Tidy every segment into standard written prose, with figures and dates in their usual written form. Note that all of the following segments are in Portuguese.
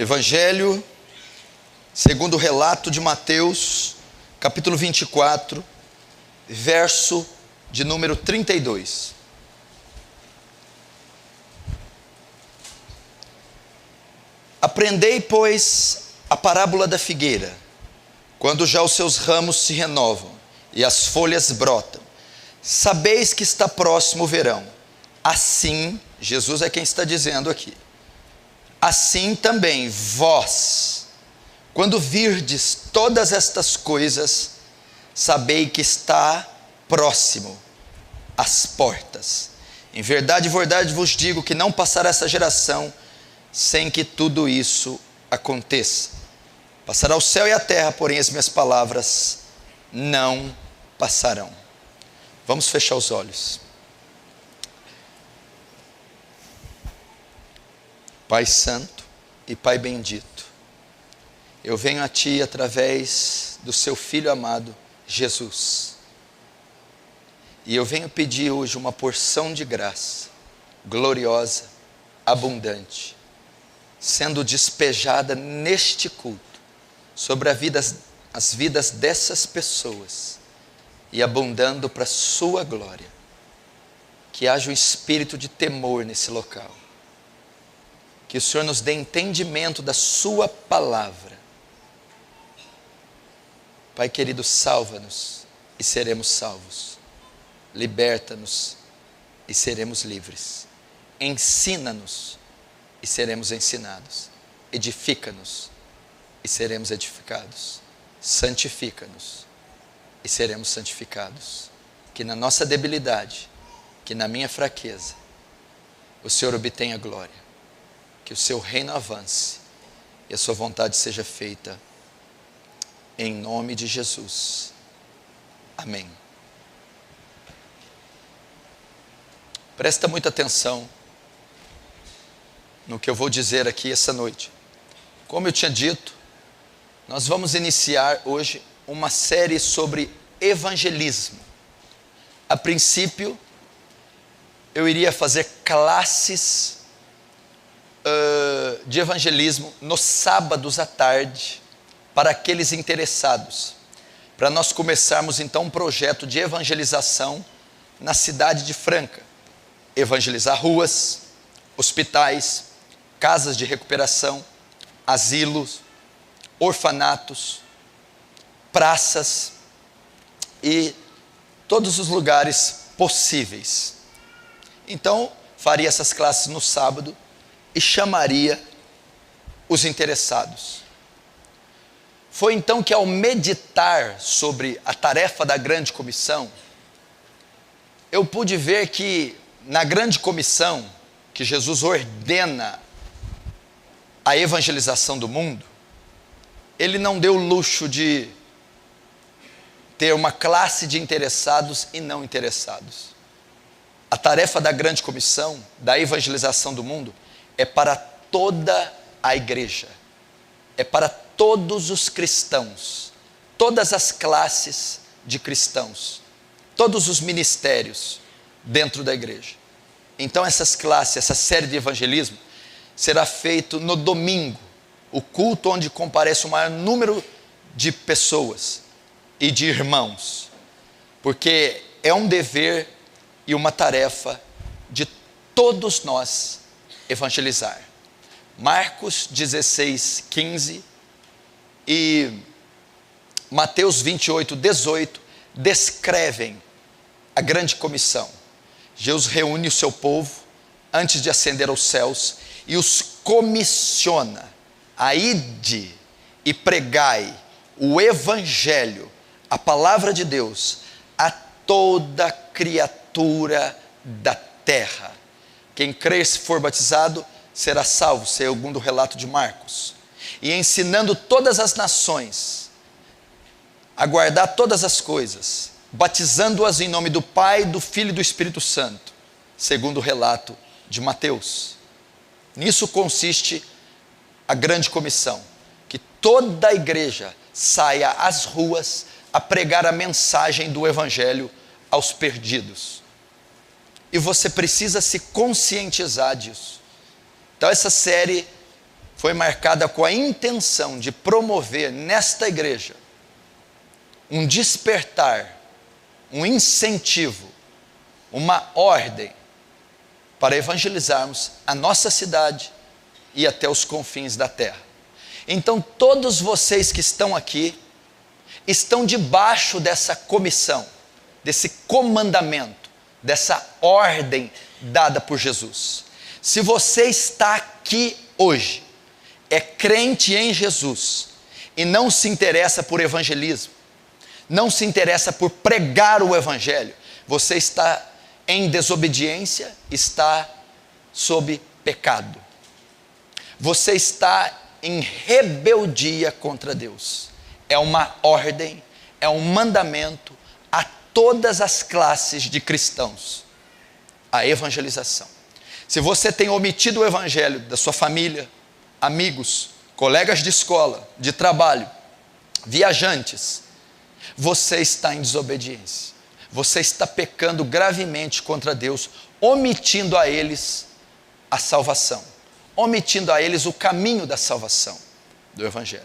Evangelho segundo o relato de Mateus, capítulo 24, verso de número 32. Aprendei, pois, a parábola da figueira, quando já os seus ramos se renovam e as folhas brotam. Sabeis que está próximo o verão. Assim, Jesus é quem está dizendo aqui. Assim também vós, quando virdes todas estas coisas, sabei que está próximo às portas. Em verdade vos digo que não passará essa geração sem que tudo isso aconteça. Passará o céu e a terra, porém as minhas palavras não passarão. Vamos fechar os olhos. Pai Santo e Pai Bendito, eu venho a Ti através do Seu Filho amado, Jesus. E eu venho pedir hoje uma porção de graça, gloriosa, abundante, sendo despejada neste culto, sobre as vidas dessas pessoas, e abundando para a Sua glória. Que haja um espírito de temor nesse local. Que o Senhor nos dê entendimento da Sua palavra. Pai querido, salva-nos e seremos salvos. Liberta-nos e seremos livres. Ensina-nos e seremos ensinados. Edifica-nos e seremos edificados. Santifica-nos e seremos santificados. Que na nossa debilidade, que na minha fraqueza, o Senhor obtenha glória. Que o Seu reino avance e a Sua vontade seja feita, em nome de Jesus. Amém. Presta muita atenção no que eu vou dizer aqui essa noite. Como eu tinha dito, nós vamos iniciar hoje uma série sobre evangelismo. A princípio, eu iria fazer classes de evangelismo nos sábados à tarde, para aqueles interessados, para nós começarmos então um projeto de evangelização na cidade de Franca. Evangelizar ruas, hospitais, casas de recuperação, asilos, orfanatos, praças e todos os lugares possíveis. Então, faria essas classes no sábado e chamaria os interessados. Foi então que, ao meditar sobre a tarefa da grande comissão, eu pude ver que na grande comissão que Jesus ordena a evangelização do mundo, Ele não deu o luxo de ter uma classe de interessados e não interessados. A tarefa da grande comissão, da evangelização do mundo, é para toda a igreja, é para todos os cristãos, todas as classes de cristãos, todos os ministérios dentro da igreja. Então essas classes, essa série de evangelismo, será feito no domingo, o culto onde comparece o maior número de pessoas e de irmãos, porque é um dever e uma tarefa de todos nós evangelizar. Marcos 16, 15 e Mateus 28, 18 descrevem a grande comissão. Jesus reúne o seu povo antes de ascender aos céus e os comissiona a ide e pregai o evangelho, a palavra de Deus, a toda criatura da terra. Quem crer, se for batizado, será salvo, segundo o relato de Marcos. E ensinando todas as nações a guardar todas as coisas, batizando-as em nome do Pai, do Filho e do Espírito Santo, segundo o relato de Mateus. Nisso consiste a grande comissão, que toda a igreja saia às ruas a pregar a mensagem do Evangelho aos perdidos. E você precisa se conscientizar disso. Então essa série foi marcada com a intenção de promover nesta igreja um despertar, um incentivo, uma ordem para evangelizarmos a nossa cidade e até os confins da terra. Então todos vocês que estão aqui estão debaixo dessa comissão, desse comandamento, dessa ordem dada por Jesus. Se você está aqui hoje, é crente em Jesus e não se interessa por evangelismo, não se interessa por pregar o evangelho, você está em desobediência, está sob pecado. Você está em rebeldia contra Deus. É uma ordem, é um mandamento a todas as classes de cristãos, a evangelização. Se você tem omitido o evangelho da sua família, amigos, colegas de escola, de trabalho, viajantes, você está em desobediência. Você está pecando gravemente contra Deus, omitindo a eles a salvação, omitindo a eles o caminho da salvação do evangelho.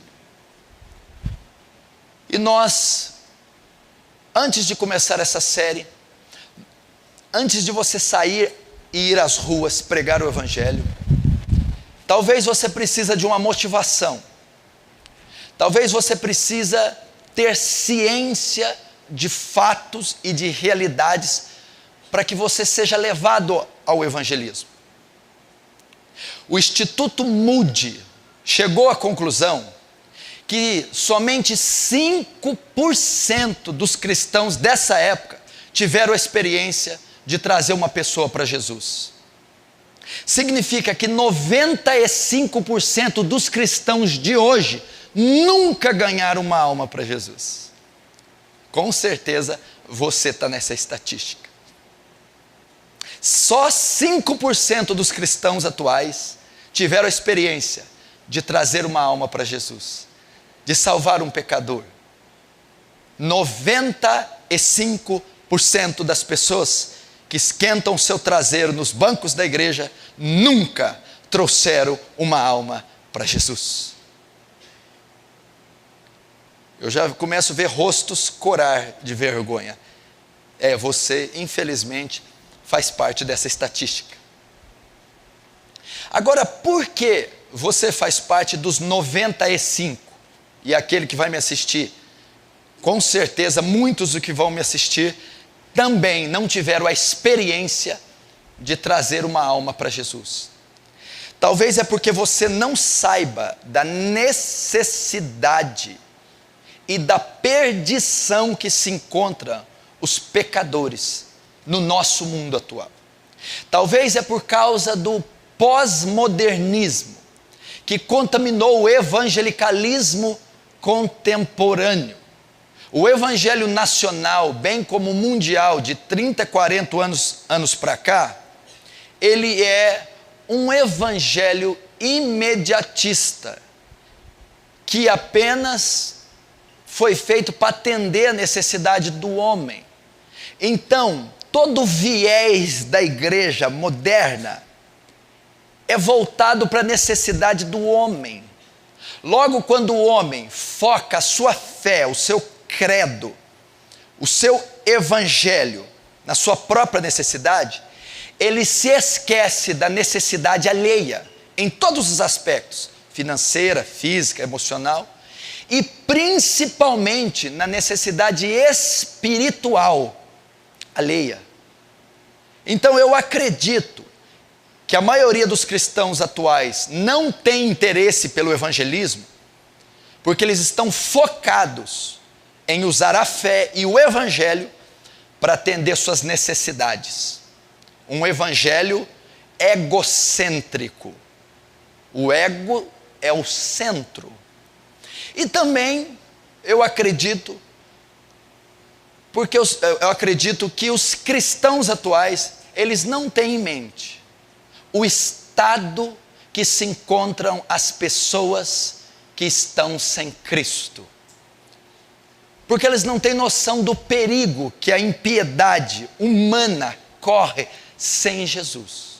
E nós, antes de começar essa série, antes de você sair e ir às ruas pregar o evangelho, talvez você precisa de uma motivação. Talvez você precisa ter ciência de fatos e de realidades para que você seja levado ao evangelismo. O Instituto Moody chegou à conclusão que somente 5% dos cristãos dessa época tiveram a experiência de trazer uma pessoa para Jesus. Significa que 95% dos cristãos de hoje nunca ganharam uma alma para Jesus. Com certeza você está nessa estatística. Só 5% dos cristãos atuais tiveram a experiência de trazer uma alma para Jesus, de salvar um pecador. 95% das pessoas que esquentam seu traseiro nos bancos da igreja nunca trouxeram uma alma para Jesus. Eu já começo a ver rostos corar de vergonha. Você, infelizmente, faz parte dessa estatística. Agora, por que você faz parte dos 95? E aquele que vai me assistir, com certeza, muitos do que vão me assistir, também não tiveram a experiência de trazer uma alma para Jesus. Talvez é porque você não saiba da necessidade e da perdição que se encontram os pecadores no nosso mundo atual. Talvez é por causa do pós-modernismo que contaminou o evangelicalismo contemporâneo. O evangelho nacional, bem como mundial, de 30, 40 anos para cá, ele é um evangelho imediatista, que apenas foi feito para atender a necessidade do homem. Então, todo o viés da igreja moderna é voltado para a necessidade do homem. Logo, quando o homem foca a sua fé, o seu credo, o seu evangelho na sua própria necessidade, ele se esquece da necessidade alheia, em todos os aspectos, financeira, física, emocional, e principalmente na necessidade espiritual alheia. Então eu acredito que a maioria dos cristãos atuais não tem interesse pelo evangelismo, porque eles estão focados em usar a fé e o evangelho para atender suas necessidades. Um evangelho egocêntrico. O ego é o centro. E também eu acredito, porque eu acredito que os cristãos atuais, eles não têm em mente o estado que se encontram as pessoas que estão sem Cristo. Porque eles não têm noção do perigo que a impiedade humana corre sem Jesus.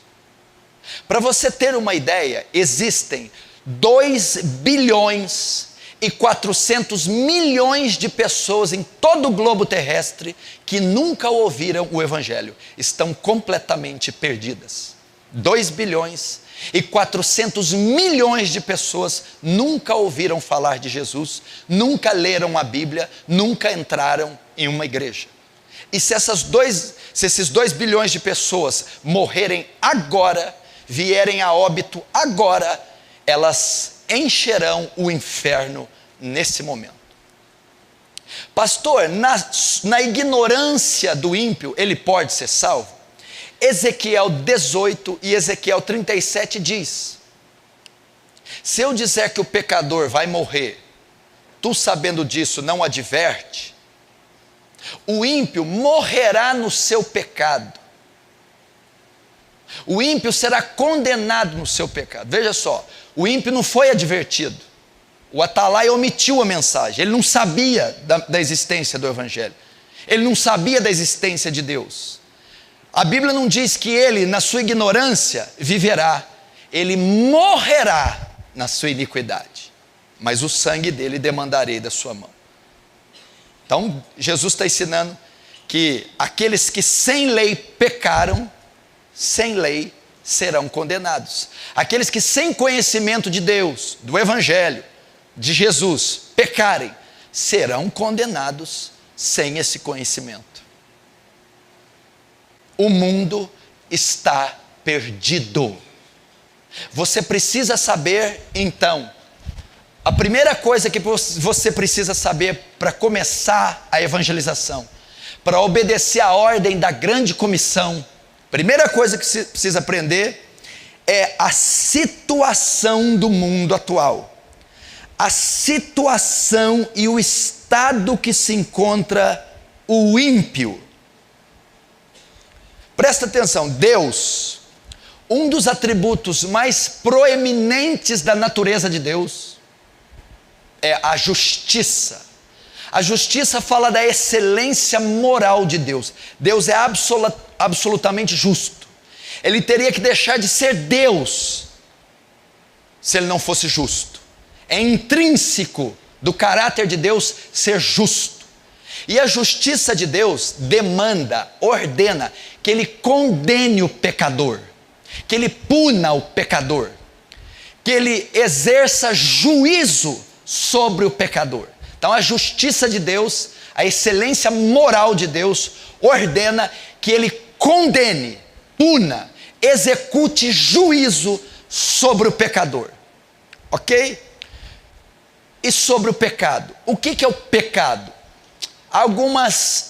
Para você ter uma ideia, existem 2 bilhões e 400 milhões de pessoas em todo o globo terrestre que nunca ouviram o Evangelho, estão completamente perdidas. 2 bilhões e 400 milhões de pessoas nunca ouviram falar de Jesus, nunca leram a Bíblia, nunca entraram em uma igreja. E se esses 2 bilhões de pessoas morrerem agora, vierem a óbito agora, elas encherão o inferno nesse momento. Pastor, na ignorância do ímpio, ele pode ser salvo? Ezequiel 18 e Ezequiel 37 diz: se eu disser que o pecador vai morrer, tu sabendo disso não adverte, o ímpio morrerá no seu pecado. O ímpio será condenado no seu pecado. Veja só, o ímpio não foi advertido. O Atalaia omitiu a mensagem. Ele não sabia da existência do Evangelho. Ele não sabia da existência de Deus. A Bíblia não diz que ele, na sua ignorância, viverá. Ele morrerá na sua iniquidade. Mas o sangue dele demandarei da sua mão. Então, Jesus está ensinando que aqueles que sem lei pecaram, sem lei serão condenados. Aqueles que sem conhecimento de Deus, do Evangelho, de Jesus, pecarem, serão condenados sem esse conhecimento. O mundo está perdido. Você precisa saber, então, a primeira coisa que você precisa saber para começar a evangelização, para obedecer à ordem da grande comissão, primeira coisa que você precisa aprender é a situação do mundo atual. A situação e o estado que se encontra o ímpio. Presta atenção, Deus, um dos atributos mais proeminentes da natureza de Deus é a justiça. A justiça fala da excelência moral de Deus. Deus é absolutamente justo. Ele teria que deixar de ser Deus se ele não fosse justo. É intrínseco do caráter de Deus ser justo. E a justiça de Deus demanda, ordena que ele condene o pecador, que ele puna o pecador, que ele exerça juízo sobre o pecador. Então a justiça de Deus, a excelência moral de Deus ordena que ele condene, puna, execute juízo sobre o pecador. Ok? E sobre o pecado. O que é o pecado? Alguns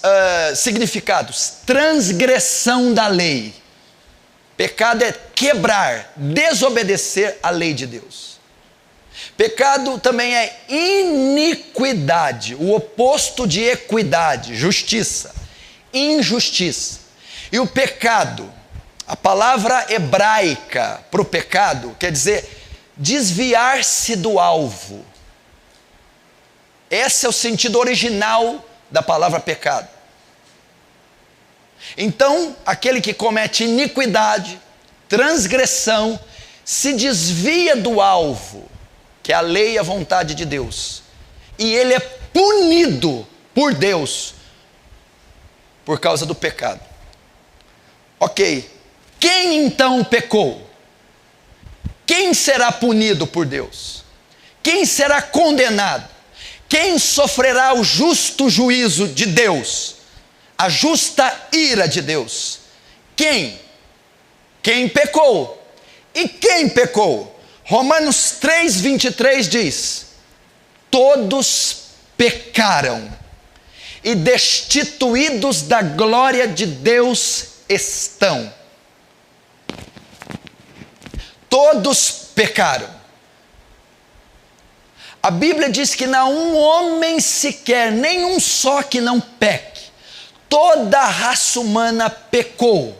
significados. Transgressão da lei. Pecado é quebrar, desobedecer a lei de Deus. Pecado também é iniquidade, o oposto de equidade, justiça, injustiça. E o pecado, a palavra hebraica para o pecado quer dizer desviar-se do alvo. Esse é o sentido original da palavra pecado. Então, aquele que comete iniquidade, transgressão, se desvia do alvo, que é a lei e a vontade de Deus, e ele é punido por Deus por causa do pecado. Ok, quem então pecou? Quem será punido por Deus? Quem será condenado? Quem sofrerá o justo juízo de Deus? A justa ira de Deus? Quem? Quem pecou? E quem pecou? Romanos 3:23 diz: todos pecaram e destituídos da glória de Deus estão. Todos pecaram. A Bíblia diz que não há um homem sequer, nenhum só que não peque. Toda a raça humana pecou.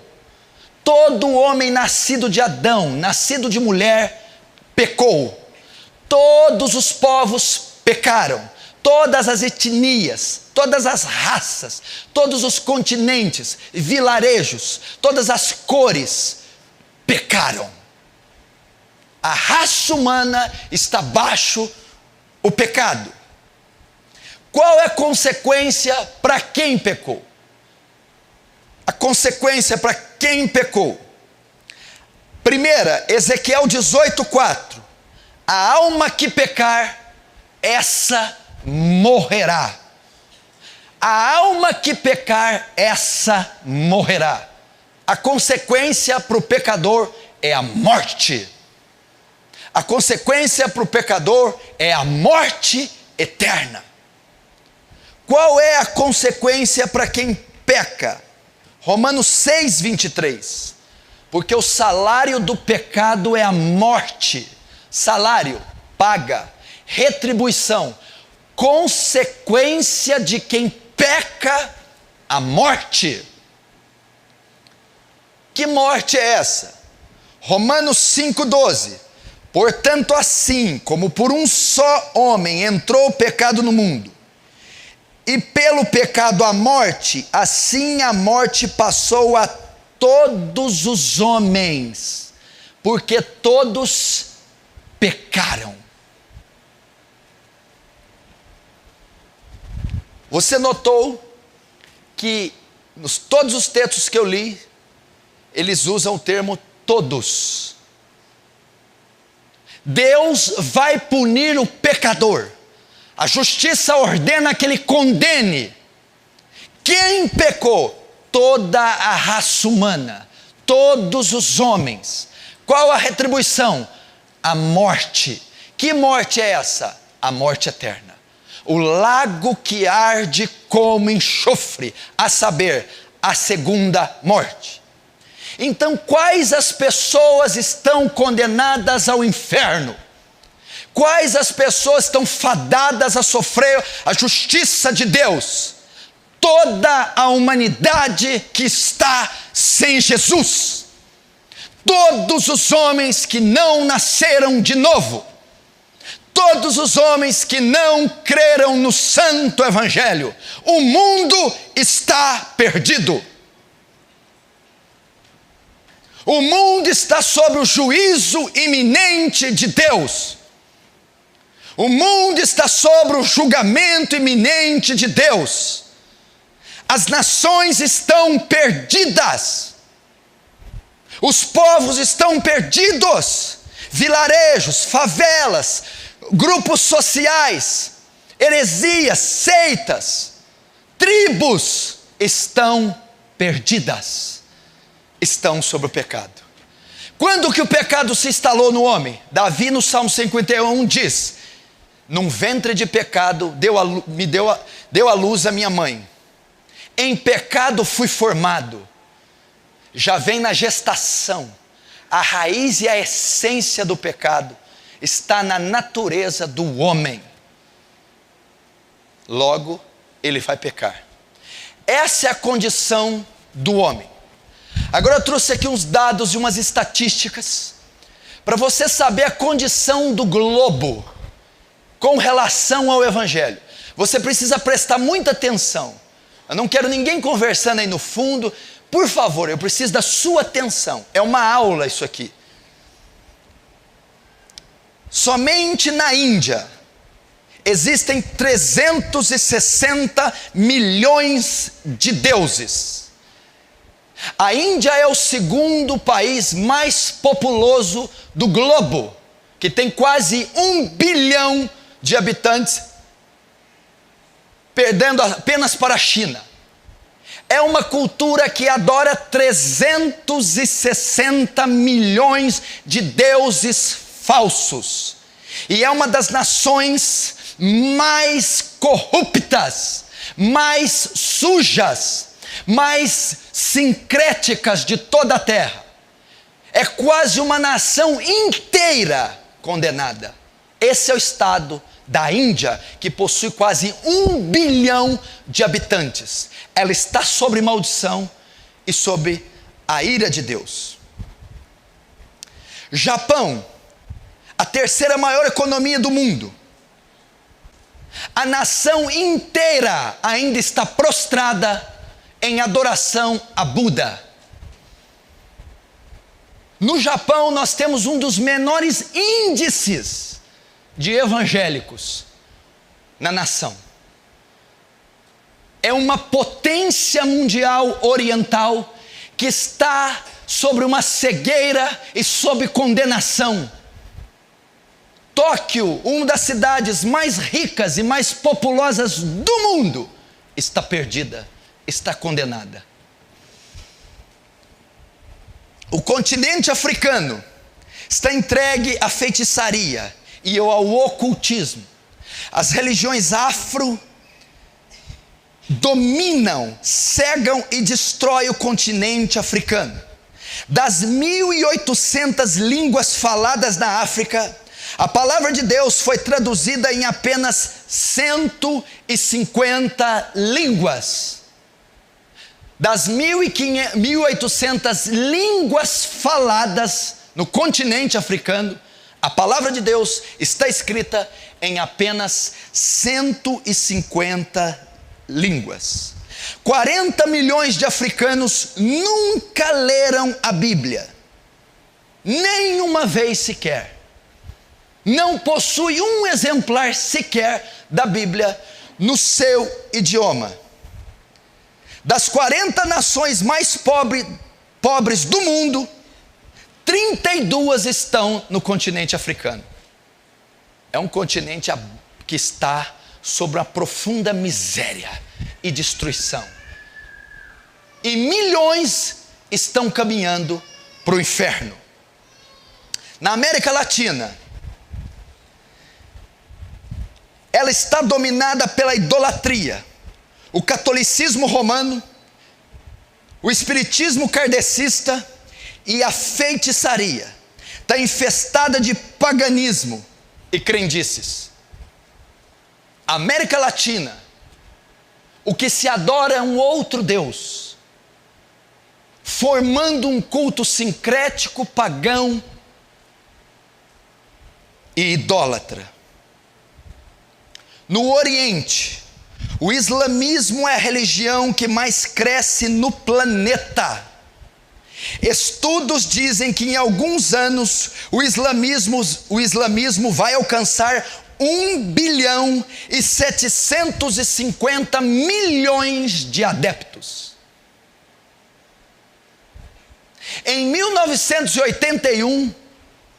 Todo homem nascido de Adão, nascido de mulher, pecou. Todos os povos pecaram. Todas as etnias, todas as raças, todos os continentes, vilarejos, todas as cores pecaram. A raça humana está baixo o pecado. Qual é a consequência para quem pecou? A consequência para quem pecou. Primeira, Ezequiel 18:4. A alma que pecar, essa morrerá. A alma que pecar, essa morrerá. A consequência para o pecador é a morte. A consequência para o pecador é a morte eterna. Qual é a consequência para quem peca? Romanos 6:23. Porque o salário do pecado é a morte. Salário, paga, retribuição, consequência de quem peca, a morte. Que morte é essa? Romanos 5:12. Portanto, assim como por um só homem entrou o pecado no mundo, e pelo pecado a morte, assim a morte passou a todos os homens, porque todos pecaram. Você notou que todos os textos que eu li, eles usam o termo todos. Deus vai punir o pecador. A justiça ordena que ele condene. Quem pecou? Toda a raça humana, todos os homens. Qual a retribuição? A morte. Que morte é essa? A morte eterna. O lago que arde como enxofre, a saber, a segunda morte. Então, quais as pessoas estão condenadas ao inferno? Quais as pessoas estão fadadas a sofrer a justiça de Deus? Toda a humanidade que está sem Jesus. Todos os homens que não nasceram de novo. Todos os homens que não creram no santo evangelho. O mundo está perdido. O mundo está sob o juízo iminente de Deus. O mundo está sobre o julgamento iminente de Deus. As nações estão perdidas. Os povos estão perdidos. Vilarejos, favelas, grupos sociais, heresias, seitas, tribos estão perdidas. Estão sob o pecado. Quando que o pecado se instalou no homem? Davi no Salmo 51 diz: num ventre de pecado deu à luz a minha mãe. Em pecado fui formado. Já vem na gestação. A raiz e a essência do pecado está na natureza do homem. Logo, ele vai pecar. Essa é a condição do homem. Agora eu trouxe aqui uns dados e umas estatísticas para você saber a condição do globo com relação ao evangelho. Você precisa prestar muita atenção. Eu não quero ninguém conversando aí no fundo. Por favor, eu preciso da sua atenção. É uma aula isso aqui. Somente na Índia existem 360 milhões de deuses. A Índia é o segundo país mais populoso do globo, que tem quase 1 bilhão de habitantes, perdendo apenas para a China. É uma cultura que adora 360 milhões de deuses falsos. E é uma das nações mais corruptas, mais sujas, mais sincréticas de toda a terra. É quase uma nação inteira condenada. Esse é o estado da Índia, que possui quase 1 bilhão de habitantes. Ela está sob maldição e sob a ira de Deus. Japão, a terceira maior economia do mundo. A nação inteira ainda está prostrada em adoração a Buda. No Japão, nós temos um dos menores índices de evangélicos na nação. É uma potência mundial oriental que está sobre uma cegueira e sob condenação. Tóquio, uma das cidades mais ricas e mais populosas do mundo, está perdida, está condenada. O continente africano está entregue à feitiçaria e ao ocultismo. As religiões afro dominam, cegam e destroem o continente africano. Das 1.800 línguas faladas na África, a palavra de Deus foi traduzida em apenas 150 línguas. Das 1.800 línguas faladas no continente africano, a palavra de Deus está escrita em apenas 150 línguas. 40 milhões de africanos nunca leram a Bíblia, nenhuma vez sequer. Não possui um exemplar sequer da Bíblia no seu idioma. Das 40 nações mais pobres do mundo, 32 estão no continente africano. É um continente que está sob uma profunda miséria e destruição. E milhões estão caminhando para o inferno. Na América Latina, ela está dominada pela idolatria, o catolicismo romano, o espiritismo kardecista e a feitiçaria. Está infestada de paganismo e crendices. América Latina, o que se adora é um outro Deus, formando um culto sincrético, pagão e idólatra. No Oriente, o islamismo é a religião que mais cresce no planeta. Estudos dizem que em alguns anos o islamismo vai alcançar 1.750 bilhões de adeptos. Em 1981,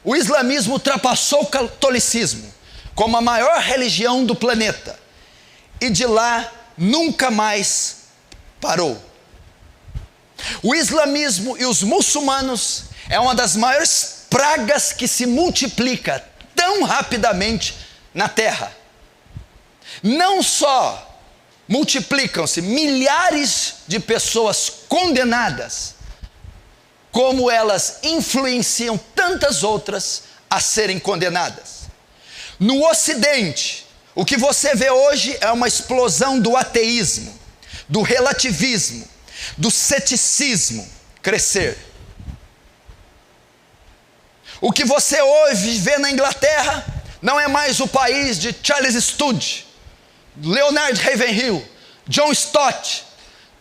o islamismo ultrapassou o catolicismo como a maior religião do planeta, e de lá nunca mais parou. O islamismo e os muçulmanos é uma das maiores pragas que se multiplica tão rapidamente na terra. Não só multiplicam-se milhares de pessoas condenadas, como elas influenciam tantas outras a serem condenadas. No Ocidente, o que você vê hoje é uma explosão do ateísmo, do relativismo, do ceticismo crescer. O que você hoje vê na Inglaterra não é mais o país de Charles Studd, Leonard Ravenhill, John Stott,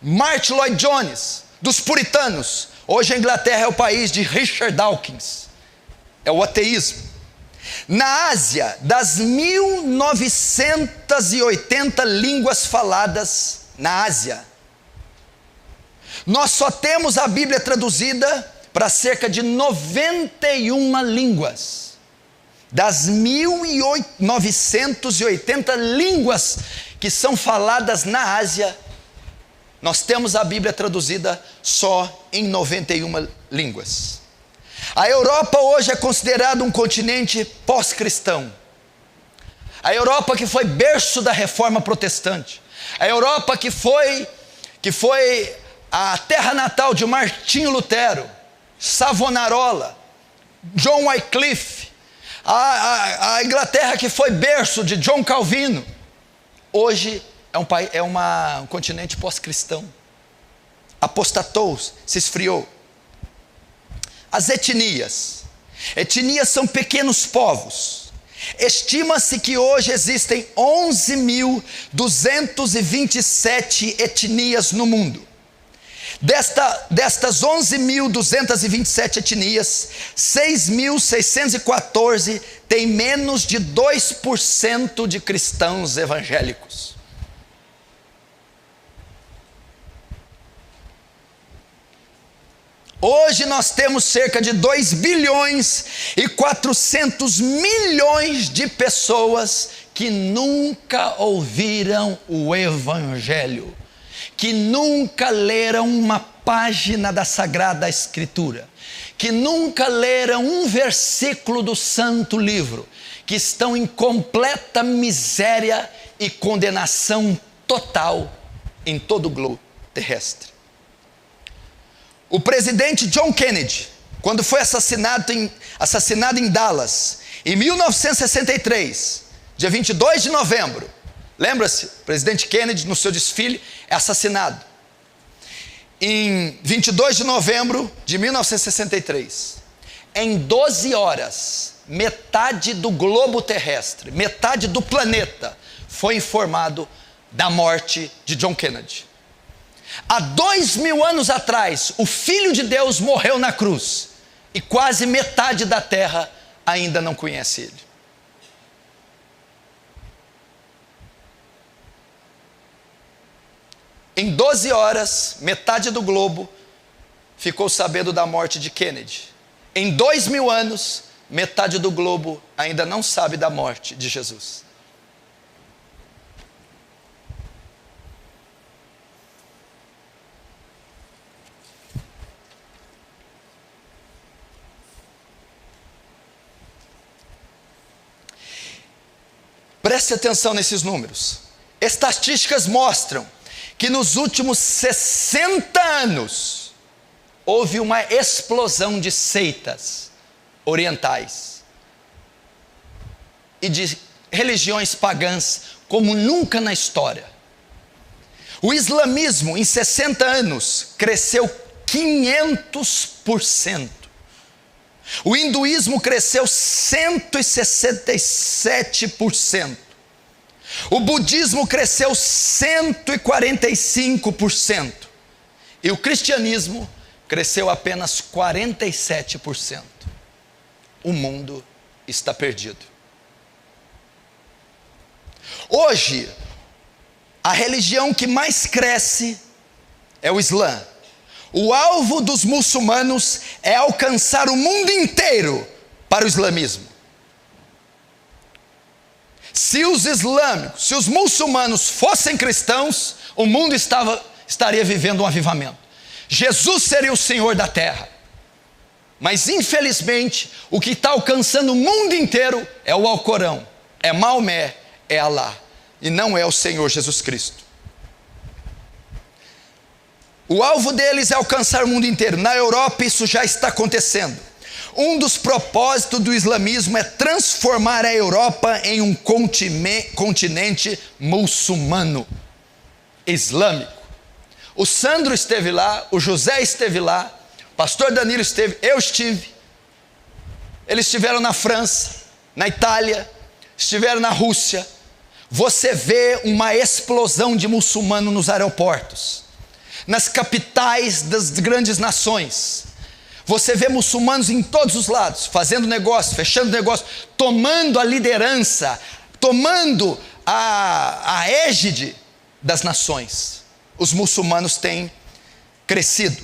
Martyn Lloyd-Jones, dos puritanos. Hoje a Inglaterra é o país de Richard Dawkins, é o ateísmo. Na Ásia, das 1.980 línguas faladas na Ásia, nós só temos a Bíblia traduzida para cerca de 91 línguas. Das 1.980 línguas que são faladas na Ásia, nós temos a Bíblia traduzida só em 91 línguas. A Europa hoje é considerada um continente pós-cristão. A Europa que foi berço da reforma protestante. A Europa que foi a terra natal de Martinho Lutero, Savonarola, John Wycliffe. A Inglaterra que foi berço de John Calvino. Hoje é um continente pós-cristão. Apostatou, se esfriou. As etnias são pequenos povos. Estima-se que hoje existem 11.227 etnias no mundo. Destas 11.227 etnias, 6.614 têm menos de 2% de cristãos evangélicos. Hoje nós temos cerca de 2 bilhões e 400 milhões de pessoas que nunca ouviram o Evangelho, que nunca leram uma página da Sagrada Escritura, que nunca leram um versículo do Santo Livro, que estão em completa miséria e condenação total em todo o globo terrestre. O presidente John Kennedy, quando foi assassinado em Dallas, em 1963, dia 22 de novembro, lembra-se? O presidente Kennedy, no seu desfile, é assassinado. Em 22 de novembro de 1963, em 12 horas, metade do globo terrestre, metade do planeta, foi informado da morte de John Kennedy. Há 2000 anos atrás, o Filho de Deus morreu na cruz, e quase metade da terra ainda não conhece ele. Em 12 horas, metade do globo ficou sabendo da morte de Kennedy. Em 2000 anos, metade do globo ainda não sabe da morte de Jesus. Preste atenção nesses números. Estatísticas mostram que nos últimos 60 anos houve uma explosão de seitas orientais e de religiões pagãs como nunca na história. O islamismo em 60 anos cresceu 500%. O hinduísmo cresceu 167%. O budismo cresceu 145%. E o cristianismo cresceu apenas 47%. O mundo está perdido. Hoje, a religião que mais cresce é o Islã. O alvo dos muçulmanos é alcançar o mundo inteiro para o islamismo. Se os muçulmanos fossem cristãos, o mundo estaria vivendo um avivamento. Jesus seria o Senhor da terra. Mas infelizmente, o que está alcançando o mundo inteiro é o Alcorão, é Maomé, é Alá, e não é o Senhor Jesus Cristo. O alvo deles é alcançar o mundo inteiro. Na Europa isso já está acontecendo. Um dos propósitos do islamismo é transformar a Europa em um continente muçulmano, islâmico. O Sandro esteve lá, o José esteve lá, o pastor Danilo esteve, eu estive. Eles estiveram na França, na Itália, estiveram na Rússia. Você vê uma explosão de muçulmano nos aeroportos, nas capitais das grandes nações. Você vê muçulmanos em todos os lados, fazendo negócio, fechando negócio, tomando a liderança, tomando a égide das nações. Os muçulmanos têm crescido.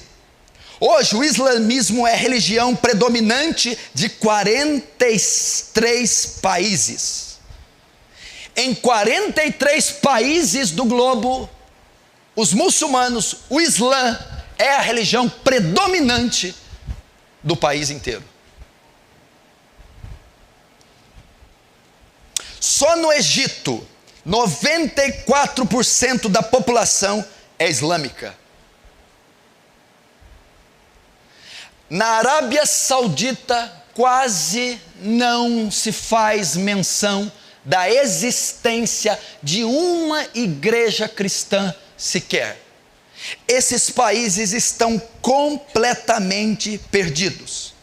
Hoje o islamismo é a religião predominante de 43 países. Em 43 países do globo, os muçulmanos, o Islã é a religião predominante do país inteiro. Só no Egito, 94% da população é islâmica. Na Arábia Saudita, quase não se faz menção da existência de uma igreja cristã sequer. Esses países estão completamente perdidos.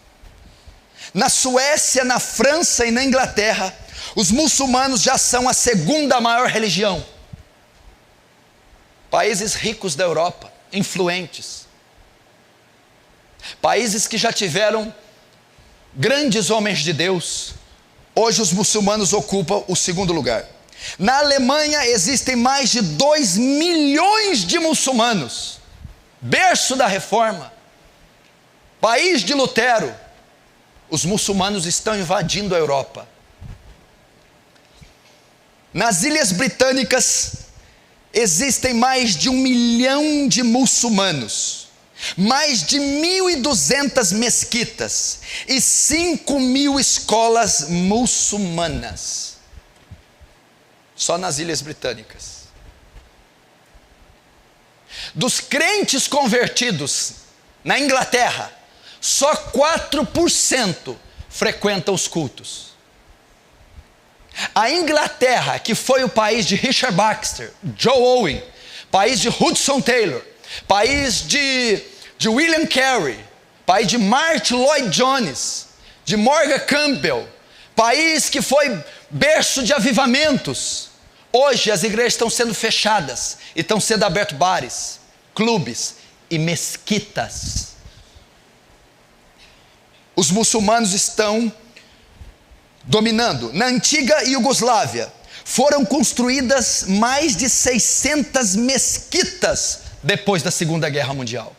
Na Suécia, na França e na Inglaterra, os muçulmanos já são a segunda maior religião. Países ricos da Europa, influentes, países que já tiveram grandes homens de Deus, hoje os muçulmanos ocupam o segundo lugar. Na Alemanha existem mais de 2 milhões de muçulmanos, berço da reforma, país de Lutero. Os muçulmanos estão invadindo a Europa. Nas Ilhas Britânicas existem mais de 1 milhão de muçulmanos, mais de 1.200 mesquitas e 5.000 escolas muçulmanas, só nas Ilhas Britânicas. Dos crentes convertidos na Inglaterra, só 4% frequentam os cultos. A Inglaterra, que foi o país de Richard Baxter, Joe Owen, país de Hudson Taylor, país de William Carey, país de Martyn Lloyd-Jones, de Morgan Campbell, país que foi berço de avivamentos. Hoje as igrejas estão sendo fechadas e estão sendo abertos bares, clubes e mesquitas. Os muçulmanos estão dominando. Na antiga Iugoslávia foram construídas mais de 600 mesquitas depois da Segunda Guerra Mundial.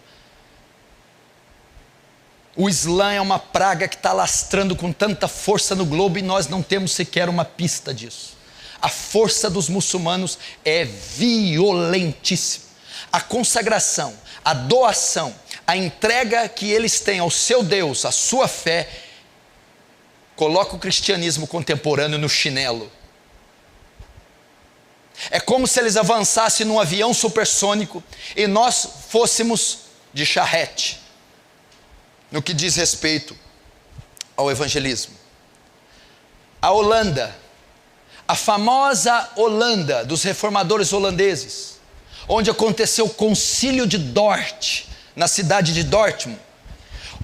O Islã é uma praga que está lastrando com tanta força no globo e nós não temos sequer uma pista disso. A força dos muçulmanos é violentíssima. A consagração, a doação, a entrega que eles têm ao seu Deus, à sua fé, coloca o cristianismo contemporâneo no chinelo. É como se eles avançassem num avião supersônico e nós fôssemos de charrete, no que diz respeito ao evangelismo. A Holanda, a famosa Holanda dos reformadores holandeses, onde aconteceu o concílio de Dort, na cidade de Dortmund,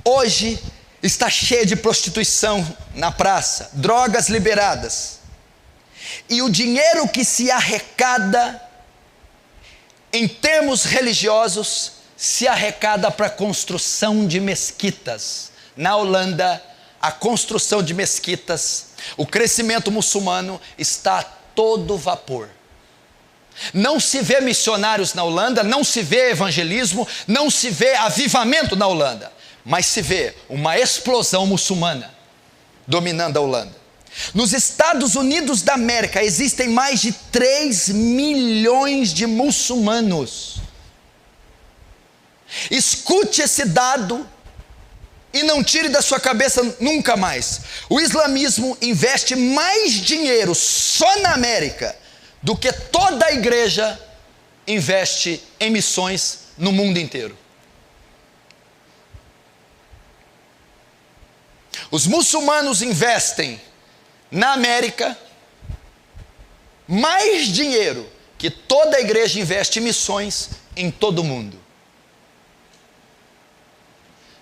hoje está cheia de prostituição na praça, drogas liberadas, e o dinheiro que se arrecada em termos religiosos se arrecada para a construção de mesquitas. Na Holanda, a construção de mesquitas, o crescimento muçulmano está a todo vapor. Não se vê missionários na Holanda, não se vê evangelismo, não se vê avivamento na Holanda, mas se vê uma explosão muçulmana dominando a Holanda. Nos Estados Unidos da América existem mais de 3 milhões de muçulmanos. Escute esse dado e não tire da sua cabeça nunca mais. O islamismo investe mais dinheiro só na América do que toda a igreja investe em missões no mundo inteiro. Os muçulmanos investem na América mais dinheiro que toda a igreja investe em missões em todo o mundo.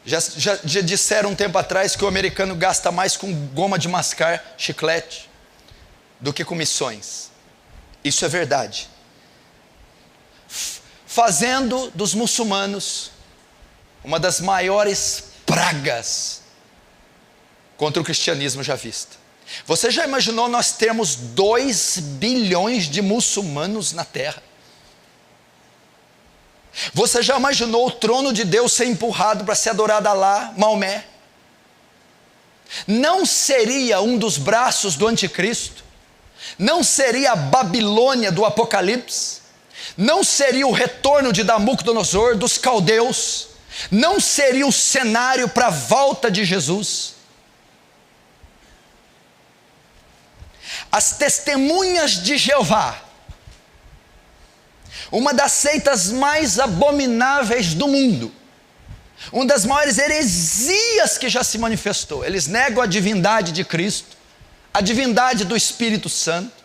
Já disseram um tempo atrás que o americano gasta mais com goma de mascar, chiclete, do que com missões. Isso é verdade. Fazendo dos muçulmanos uma das maiores pragas contra o cristianismo já vista. Você já imaginou nós termos 2 bilhões de muçulmanos na terra? Você já imaginou o trono de Deus ser empurrado para ser adorado a Alá, Maomé? Não seria um dos braços do anticristo? Não seria a Babilônia do Apocalipse? Não seria o retorno de Nabucodonosor, dos caldeus? Não seria o cenário para a volta de Jesus? As testemunhas de Jeová, uma das seitas mais abomináveis do mundo, uma das maiores heresias que já se manifestou. Eles negam a divindade de Cristo, a divindade do Espírito Santo.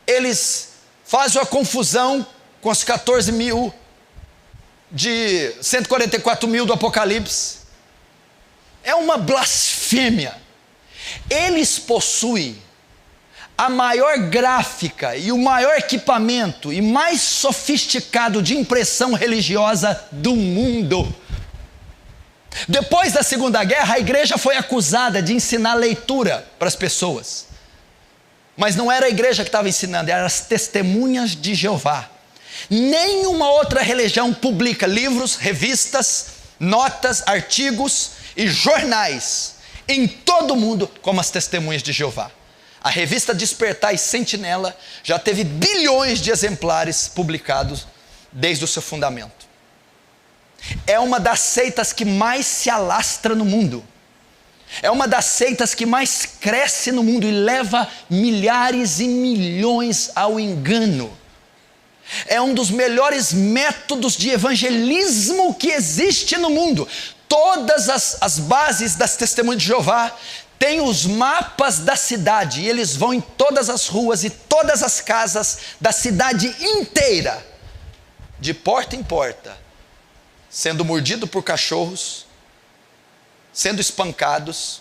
Eles fazem a confusão com os 14 mil de 144 mil do Apocalipse. É uma blasfêmia. Eles possuem a maior gráfica e o maior equipamento e mais sofisticado de impressão religiosa do mundo. Depois da Segunda Guerra, a igreja foi acusada de ensinar leitura para as pessoas. Mas não era a igreja que estava ensinando, eram as testemunhas de Jeová. Nenhuma outra religião publica livros, revistas, notas, artigos e jornais em todo o mundo como as testemunhas de Jeová. A revista Despertar e Sentinela já teve bilhões de exemplares publicados desde o seu fundamento. É uma das seitas que mais se alastra no mundo. É uma das seitas que mais cresce no mundo e leva milhares e milhões ao engano. É um dos melhores métodos de evangelismo que existe no mundo. Todas as bases das testemunhas de Jeová têm os mapas da cidade, e eles vão em todas as ruas e todas as casas da cidade inteira, de porta em porta, sendo mordido por cachorros, sendo espancados,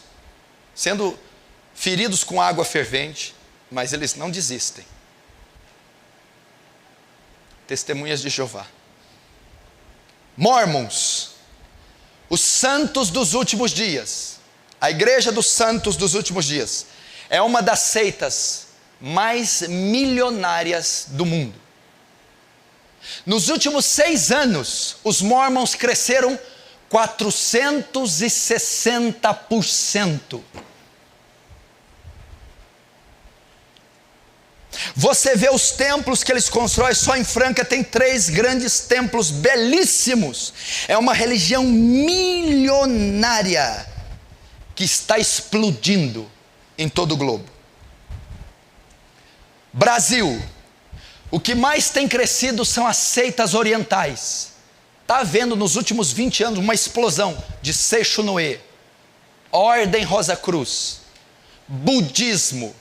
sendo feridos com água fervente, mas eles não desistem. Testemunhas de Jeová. Mormons, os santos dos últimos dias, a igreja dos santos dos últimos dias, é uma das seitas mais milionárias do mundo. Nos últimos 6 anos, os Mormons cresceram 460%. Você vê os templos que eles constroem, só em Franca tem 3 grandes templos belíssimos. É uma religião milionária que está explodindo em todo o globo. Brasil, o que mais tem crescido são as seitas orientais. Está havendo nos últimos 20 anos uma explosão de Seixonoe, Ordem Rosa Cruz, budismo.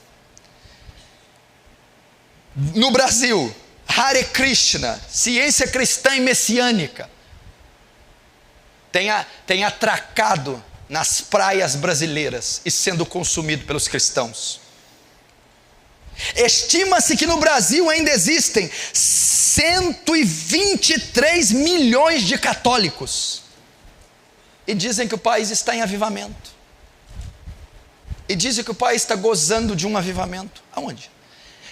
No Brasil, Hare Krishna, ciência cristã e messiânica, tem atracado nas praias brasileiras e sendo consumido pelos cristãos. Estima-se que no Brasil ainda existem 123 milhões de católicos. E dizem que o país está em avivamento. E dizem que o país está gozando de um avivamento. Aonde?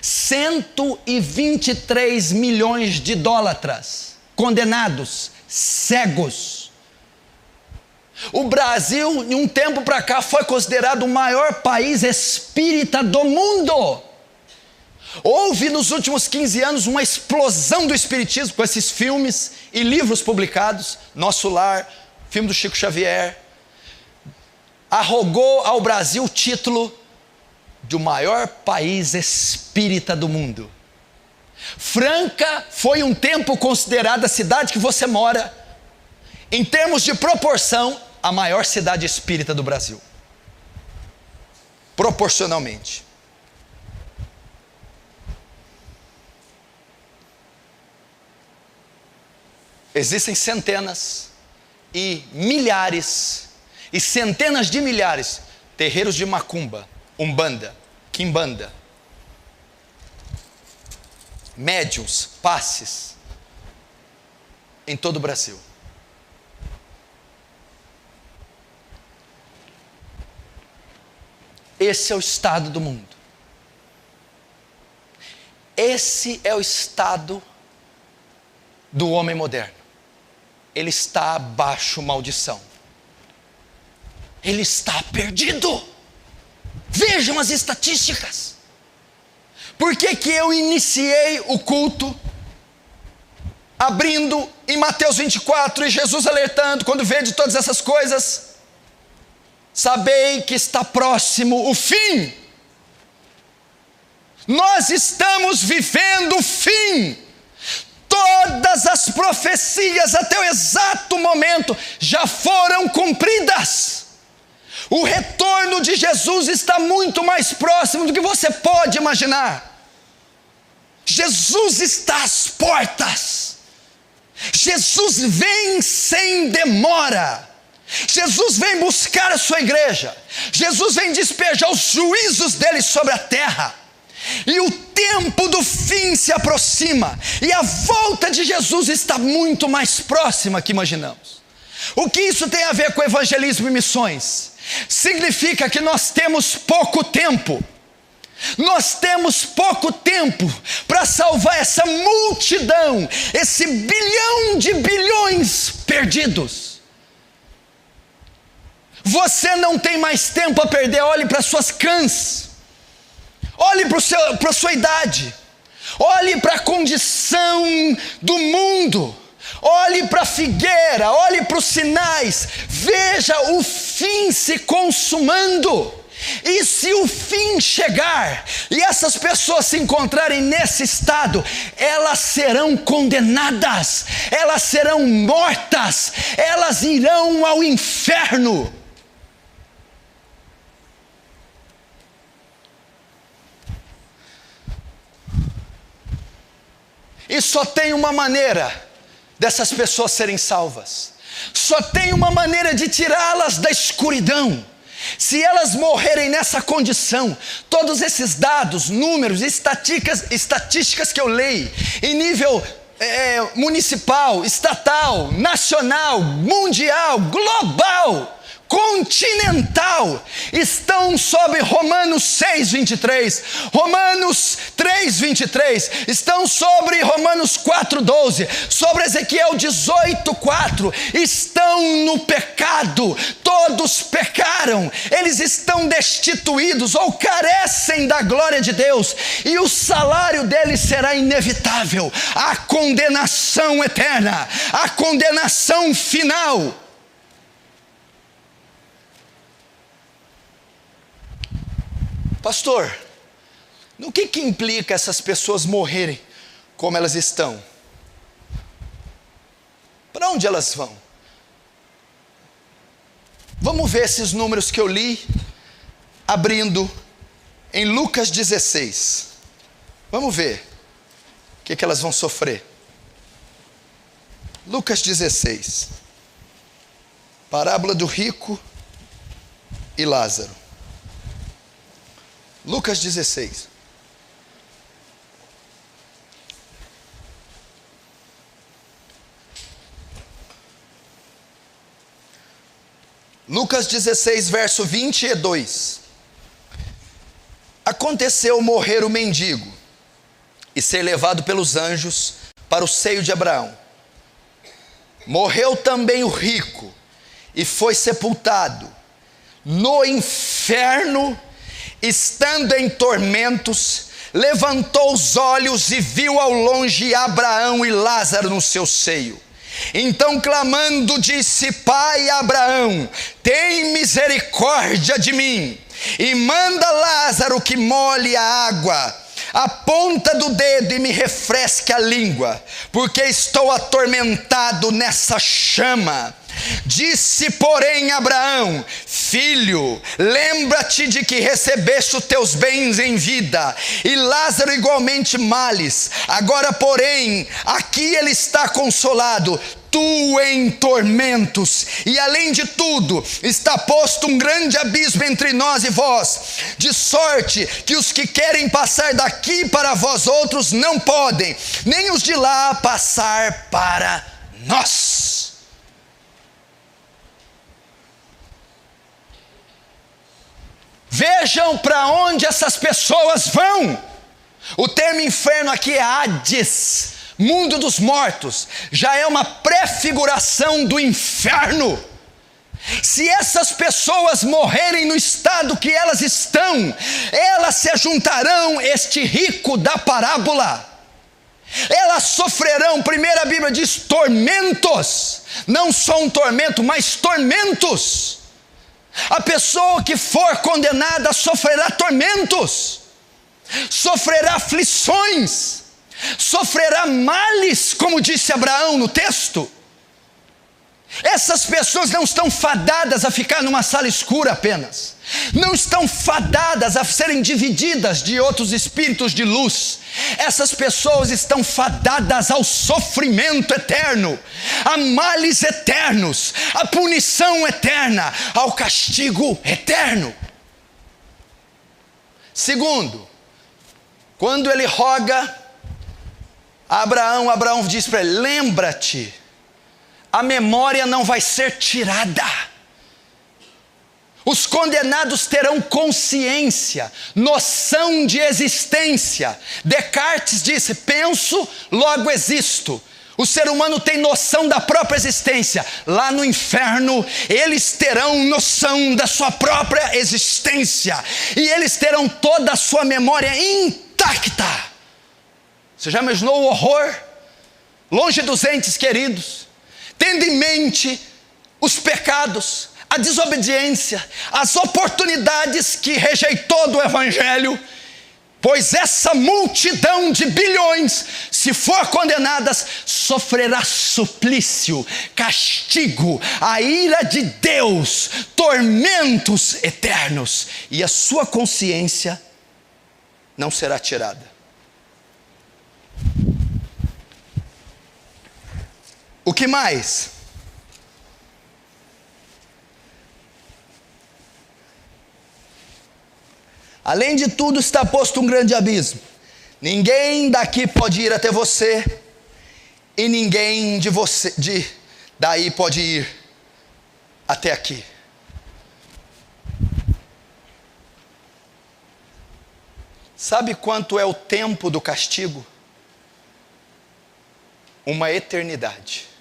123 milhões de idólatras, condenados, cegos. O Brasil, de um tempo para cá, foi considerado o maior país espírita do mundo. Houve nos últimos 15 anos uma explosão do espiritismo com esses filmes e livros publicados. Nosso Lar, filme do Chico Xavier, arrogou ao Brasil o título de o maior país espírita do mundo. Franca foi um tempo considerada a cidade que você mora, em termos de proporção, a maior cidade espírita do Brasil. Proporcionalmente. Existem centenas e milhares e centenas de milhares terreiros de macumba, umbanda, quimbanda, médiuns, passes, em todo o Brasil. Esse é o estado do mundo. Esse é o estado do homem moderno. Ele está abaixo maldição. Ele está perdido. Vejam as estatísticas. Por que que eu iniciei o culto abrindo em Mateus 24 e Jesus alertando quando vede todas essas coisas? Sabei que está próximo o fim. Nós estamos vivendo o fim. Todas as profecias até o exato momento já foram cumpridas. O retorno de Jesus está muito mais próximo do que você pode imaginar. Jesus está às portas. Jesus vem sem demora. Jesus vem buscar a sua igreja. Jesus vem despejar os juízos dele sobre a terra. E o tempo do fim se aproxima. E a volta de Jesus está muito mais próxima que imaginamos. O que isso tem a ver com evangelismo e missões? Significa que nós temos pouco tempo. Nós temos pouco tempo para salvar essa multidão, esse bilhão de bilhões perdidos. Você não tem mais tempo a perder. Olhe para suas cãs, olhe para a sua idade, olhe para a condição do mundo, olhe para a figueira, olhe para os sinais, veja o fim se consumando. E se o fim chegar e essas pessoas se encontrarem nesse estado, elas serão condenadas, elas serão mortas, elas irão ao inferno. E só tem uma maneira dessas pessoas serem salvas, só tem uma maneira de tirá-las da escuridão. Se elas morrerem nessa condição, todos esses dados, números, estatísticas que eu leio, em nível municipal, estatal, nacional, mundial, global, continental, estão sob Romanos 6:23, Romanos 3:23, estão sobre Romanos 4:12, sobre Ezequiel 18:4, estão no pecado, todos pecaram, eles estão destituídos ou carecem da glória de Deus, e o salário deles será inevitável, a condenação eterna, a condenação final. Pastor, no que implica essas pessoas morrerem como elas estão? Para onde elas vão? Vamos ver esses números que eu li, abrindo em Lucas 16. Vamos ver o que elas vão sofrer. Lucas 16. Parábola do rico e Lázaro. Lucas 16. Lucas 16, verso 22. Aconteceu morrer o mendigo e ser levado pelos anjos para o seio de Abraão. Morreu também o rico e foi sepultado no inferno. Estando em tormentos, levantou os olhos e viu ao longe Abraão e Lázaro no seu seio. Então, clamando, disse: Pai Abraão, tem misericórdia de mim, e manda Lázaro que molhe a água, a ponta do dedo, e me refresque a língua, porque estou atormentado nessa chama. Disse, porém, Abraão: Filho, lembra-te de que recebeste os teus bens em vida, e Lázaro igualmente males. Agora, porém, aqui ele está consolado, tu em tormentos, e além de tudo, está posto um grande abismo entre nós e vós, de sorte que os que querem passar daqui para vós outros não podem, nem os de lá passar para nós. Vejam para onde essas pessoas vão. O termo inferno aqui é Hades, mundo dos mortos, já é uma prefiguração do inferno. Se essas pessoas morrerem no estado que elas estão, elas se juntarão este rico da parábola. Elas sofrerão, primeiro a Bíblia diz, tormentos, não só um tormento, mas tormentos. A pessoa que for condenada sofrerá tormentos, sofrerá aflições, sofrerá males, como disse Abraão no texto. Essas pessoas não estão fadadas a ficar numa sala escura apenas, não estão fadadas a serem divididas de outros espíritos de luz. Essas pessoas estão fadadas ao sofrimento eterno, a males eternos, a punição eterna, ao castigo eterno. Segundo, quando ele roga a Abraão, Abraão diz para ele: lembra-te, a memória não vai ser tirada. Os condenados terão consciência, noção de existência. Descartes disse: penso, logo existo. O ser humano tem noção da própria existência. Lá no inferno, eles terão noção da sua própria existência. E eles terão toda a sua memória intacta. Você já imaginou o horror? Longe dos entes queridos, tendo em mente os pecados, a desobediência, as oportunidades que rejeitou do Evangelho, pois essa multidão de bilhões, se for condenadas, sofrerá suplício, castigo, a ira de Deus, tormentos eternos, e a sua consciência não será tirada. O que mais? Além de tudo, está posto um grande abismo. Ninguém daqui pode ir até você, e ninguém daí pode ir até aqui. Sabe quanto é o tempo do castigo? Uma eternidade.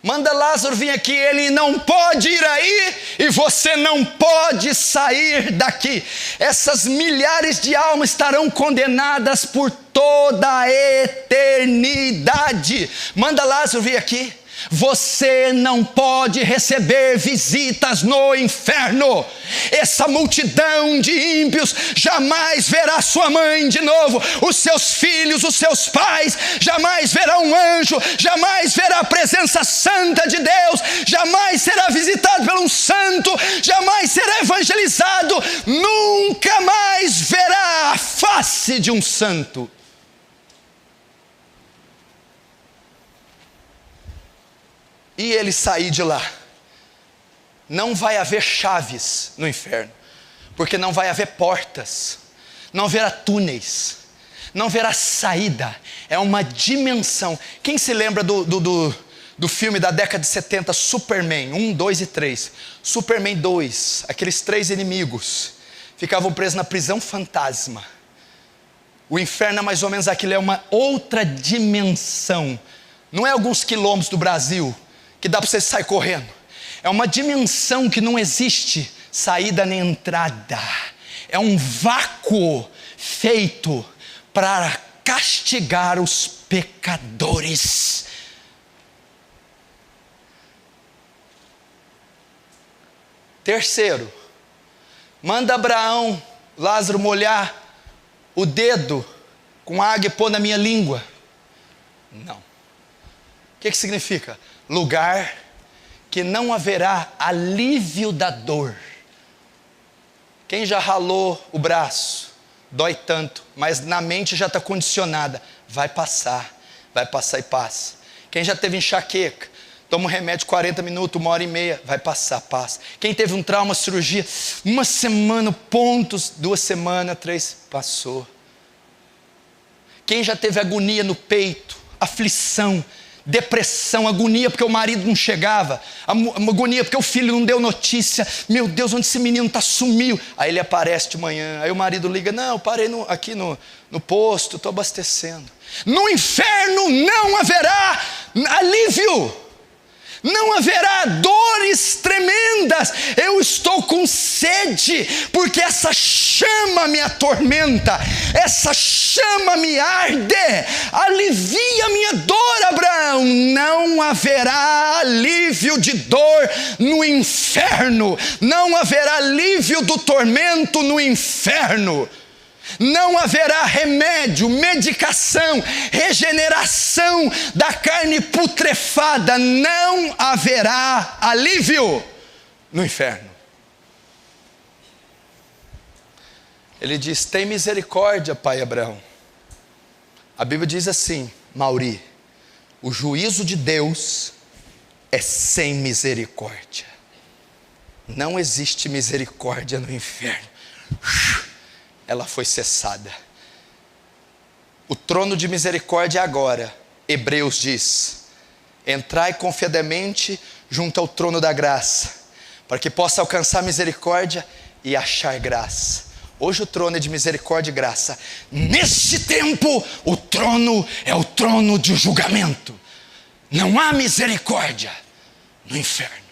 Manda Lázaro vir aqui, ele não pode ir aí e você não pode sair daqui. Essas milhares de almas estarão condenadas por toda a eternidade. Manda Lázaro vir aqui. Você não pode receber visitas no inferno. Essa multidão de ímpios jamais verá sua mãe de novo, os seus filhos, os seus pais, jamais verá um anjo, jamais verá a presença santa de Deus, jamais será visitado por um santo, jamais será evangelizado, nunca mais verá a face de um santo. E ele sair de lá, não vai haver chaves no inferno, porque não vai haver portas, não haverá túneis, não haverá saída, é uma dimensão. Quem se lembra do filme da década de 70, Superman 1, 2 e 3? Superman 2, aqueles 3 inimigos, ficavam presos na prisão fantasma. O inferno é mais ou menos aquilo, é uma outra dimensão, não é alguns quilômetros do Brasil, que dá para você sair correndo. É uma dimensão que não existe saída nem entrada. É um vácuo feito para castigar os pecadores. Terceiro, manda Abraão, Lázaro molhar o dedo com água e pôr na minha língua. Não. O que significa? Lugar que não haverá alívio da dor. Quem já ralou o braço, dói tanto, mas na mente já está condicionada, vai passar e passa. Quem já teve enxaqueca, toma um remédio 40 minutos, 1h30, vai passar, passa. Quem teve um trauma, cirurgia, 1 semana, pontos, 2 semanas, 3, passou. Quem já teve agonia no peito, aflição, depressão, agonia porque o marido não chegava, agonia porque o filho não deu notícia, meu Deus, onde esse menino está, sumiu, aí ele aparece de manhã, aí o marido liga, não, eu parei aqui no posto, estou abastecendo. No inferno não haverá alívio, não haverá dores tremendas. Eu estou com sede, porque essa chama me atormenta, essa chama me arde, alivia a minha dor, Abraão. Não haverá alívio de dor no inferno, não haverá alívio do tormento no inferno. Não haverá remédio, medicação, regeneração da carne putrefada, não haverá alívio no inferno. Ele diz, tem misericórdia, pai Abraão. A Bíblia diz assim, Mauri, o juízo de Deus é sem misericórdia. Não existe misericórdia no inferno. Ela foi cessada. O trono de misericórdia agora Hebreus diz: entrai confiadamente junto ao trono da graça, para que possa alcançar misericórdia e achar graça. Hoje o trono é de misericórdia e graça. Neste tempo, o trono é o trono de julgamento. Não há misericórdia no inferno.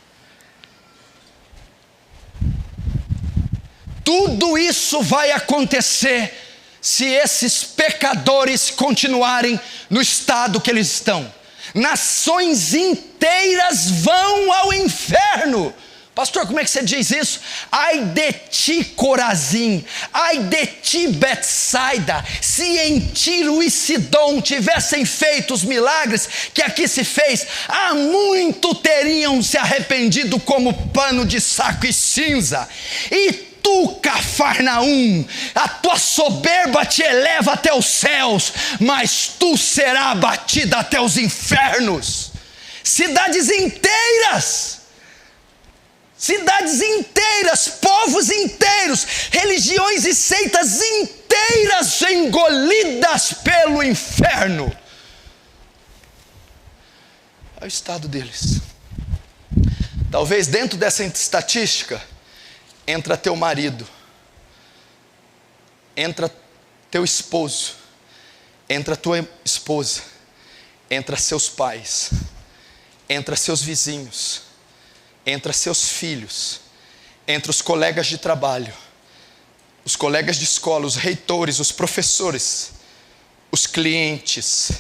Tudo isso vai acontecer se esses pecadores continuarem no estado que eles estão. Nações inteiras vão ao inferno. Pastor, como é que você diz isso? Ai de ti, Corazim, ai de ti, Betsaida, se em Tiro e Sidom tivessem feito os milagres que aqui se fez, há muito teriam se arrependido como pano de saco e cinza. E tu, Cafarnaum, a tua soberba te eleva até os céus, mas tu serás abatida até os infernos. Cidades inteiras, povos inteiros, religiões e seitas inteiras engolidas pelo inferno. É o estado deles. Talvez dentro dessa estatística entra teu marido, entra teu esposo, entra tua esposa, entra seus pais, entra seus vizinhos, entra seus filhos, entra os colegas de trabalho, os colegas de escola, os reitores, os professores, os clientes.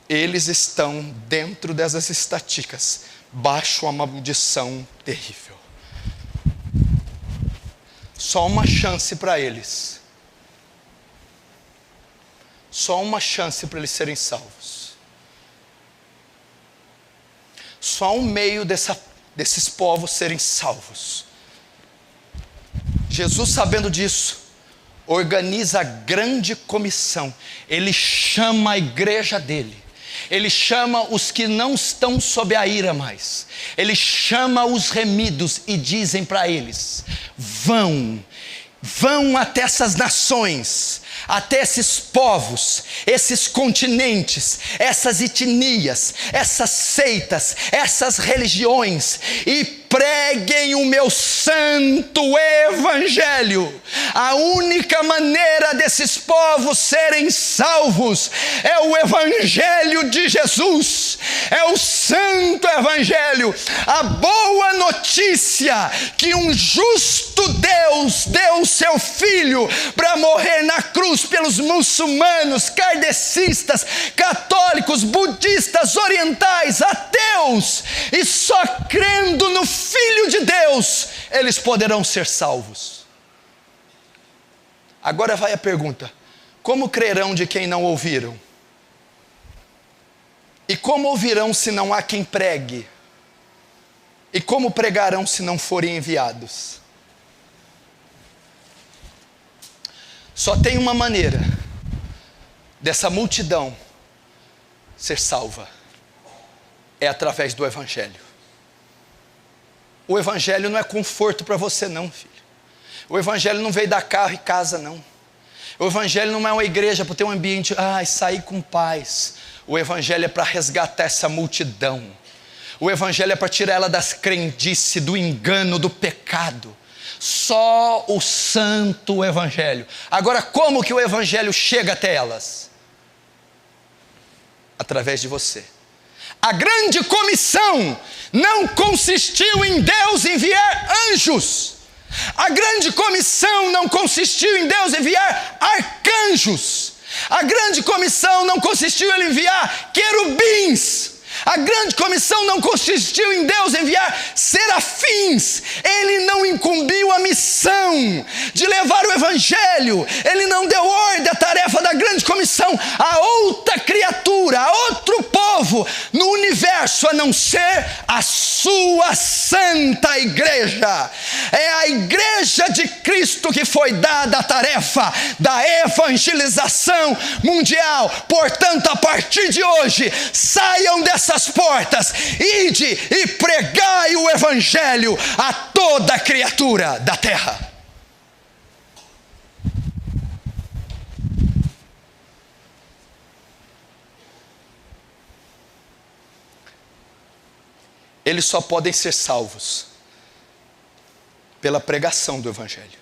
Eles estão dentro dessas estatísticas, baixo uma maldição terrível. Só uma chance para eles. Só uma chance para eles serem salvos. Só um meio desses povos serem salvos. Jesus, sabendo disso, organiza a grande comissão. Ele chama a igreja dele. Ele chama os que não estão sob a ira mais. Ele chama os remidos e dizem para eles: vão até essas nações, até esses povos, esses continentes, essas etnias, essas seitas, essas religiões, e preguem o meu santo evangelho. A única maneira desses povos serem salvos é o evangelho de Jesus, é o santo evangelho, a boa notícia que um justo Deus deu o seu filho para morrer na cruz pelos muçulmanos, kardecistas, católicos, budistas, orientais, ateus, e só crendo no Filho de Deus eles poderão ser salvos. Agora vai a pergunta: como crerão de quem não ouviram? E como ouvirão se não há quem pregue? E como pregarão se não forem enviados? Só tem uma maneira dessa multidão ser salva: é através do evangelho. O evangelho não é conforto para você não, filho. O evangelho não veio dar carro e casa não. O evangelho não é uma igreja para ter um ambiente, sair com paz. O evangelho é para resgatar essa multidão. O evangelho é para tirar ela das crendices, do engano, do pecado. Só o santo evangelho. Agora, como que o evangelho chega até elas? Através de você. A grande comissão não consistiu em Deus enviar anjos. A grande comissão não consistiu em Deus enviar arcanjos. A grande comissão não consistiu em enviar querubins. A grande comissão não consistiu em Deus enviar serafins. Ele não incumbiu a missão de levar o evangelho. Ele não deu ordem à tarefa da grande comissão a outra criatura, a outro povo no universo, a não ser a sua santa igreja. É a igreja de Cristo que foi dada a tarefa da evangelização mundial. Portanto, a partir de hoje, saiam dessas portas, ide e pregai o evangelho a toda criatura da terra. eles só podem ser salvos pela pregação do Evangelho.